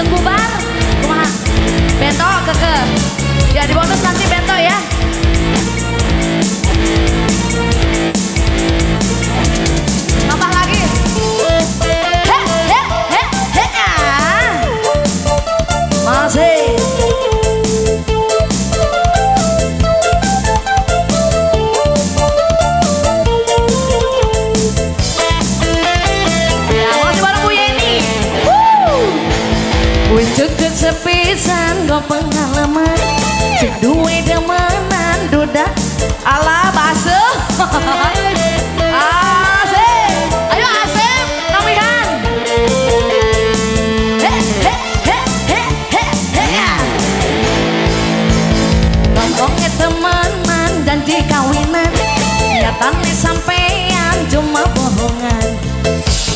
jeung bubar. Kumaha? Bento keke. Ya di bonus nanti bento ya. Tambah lagi. Masih. Deket sepisan go pengalaman cek duwe demenan duda ala basuh. Asik, ayo Asep namihan. Ngomongnya temenan janji kawinan nyatan sampean cuma bohongan.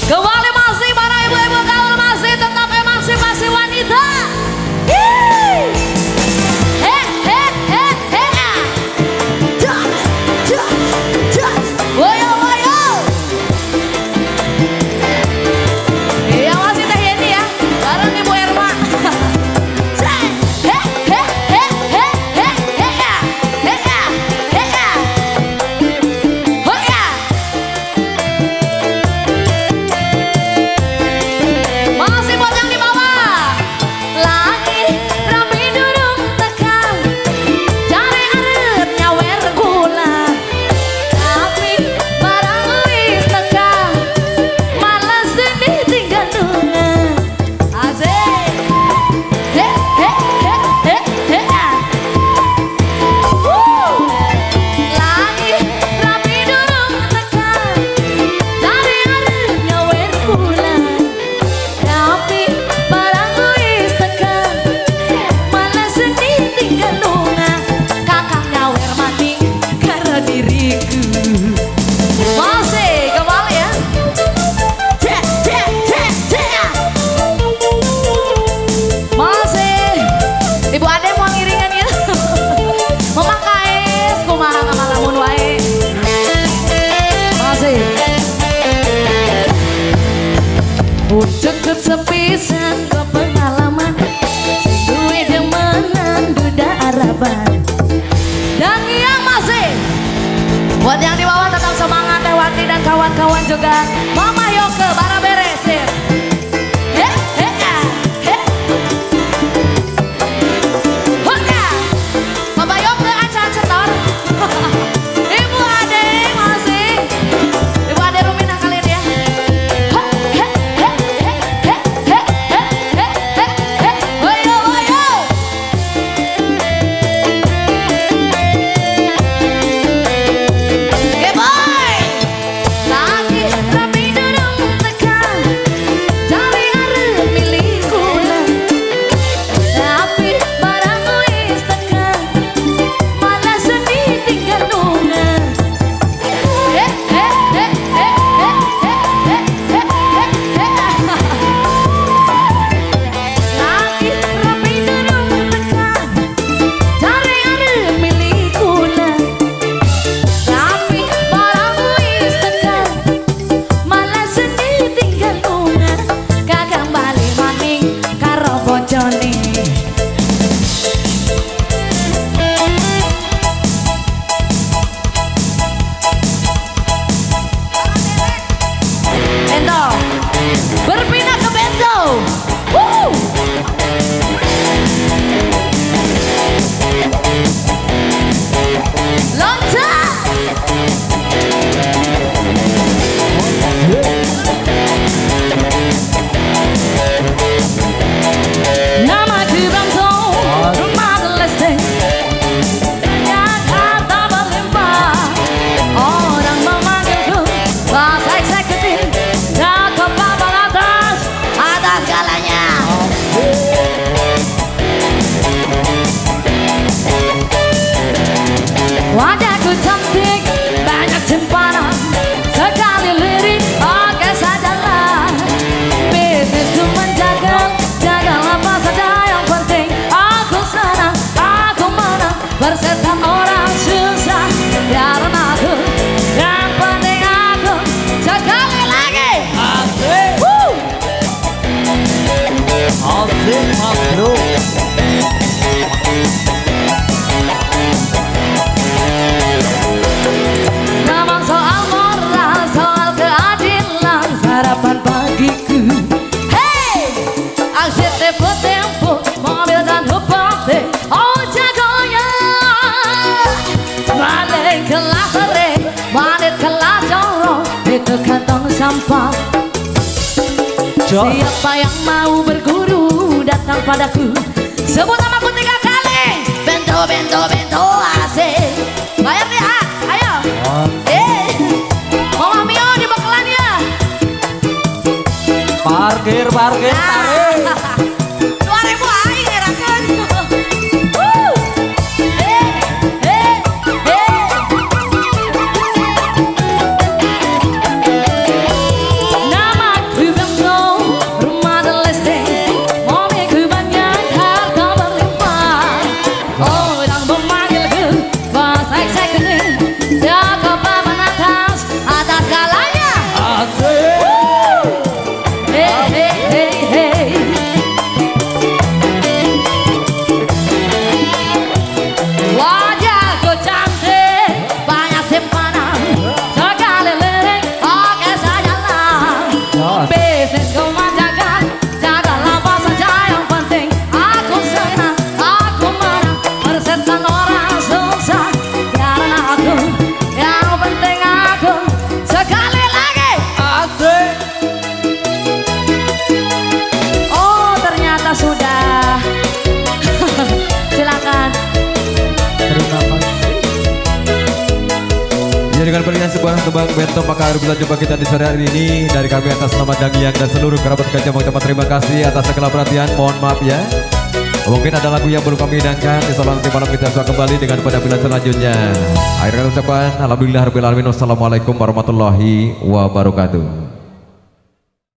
Kembali masih para ibu-ibu kalau masih tetap emansipasi wanita. Yang masih teh Yeni ya, bareng Ibu Erma. Masih buat yang di bawah. Lagi rapi durung tekan, cari areut nyawer gula. Tapi barang wis tekan, malas sedih tinggal nungan. Asik. Lagi rapi durung tekan, cari areut nyawer gula. Tapi barang wis tekan, malah sedih tinggal nungan. Kakak nyawer mati karena diriku. Masih kembali ya. Masih Ibu Ade mau ngiringan ya. Memakai kumaha ngalamun wae. Masih deket sepisan ke pengalaman sing duwe demenan duda araban. Dan yang masih buat yang di bawah tetap semangat Tewati dan kawan-kawan juga. Mama Yoke bara beresir. Mama Yoke acan setor. Ibu Ade masih. Ibu Ade Ruminah kalian ya. Lagi rapi durung tekan, sekantong sampah. Siapa yang mau berguru datang padaku. Sebut namaku 3 kali. Bento, bento, bento, asik. Bayar nih, ayo. Mama Mio di bakalannya. Parkir, tarik. 2000 aing ngerakeun. Namaku Bento, rumah deleste. Momiku banyak, harta berlimpah. Orang memanggilku, bahasa kening. Jaga papan atas galanya. Asik. Wajahku cantik, banyak simpanan. Sekali lirik, oke saja lah. Bisnisku menjaga, jagalah apa saja yang penting. Aku senang, aku menang. Persetan orang susah karena aku, yang penting aku. Sekali lagi. Asik. Oh, ternyata sudah. Silakan. Terima kasih. Ya, dengan pilihan sebuah tebang Bento maka bisa jumpa kita di sore hari ini. Dari kami atas nama Dangiang dan seluruh kerabat Gajah mengucapkan terima kasih atas segala perhatian. Mohon maaf ya. Mungkin ada lagu yang belum kami hidangkan. Insya Allah nanti malam kita sudah kembali dengan penampilan selanjutnya. Akhir kata ucapan alhamdulillah rabbil alamin. Wassalamualaikum warahmatullahi wabarakatuh.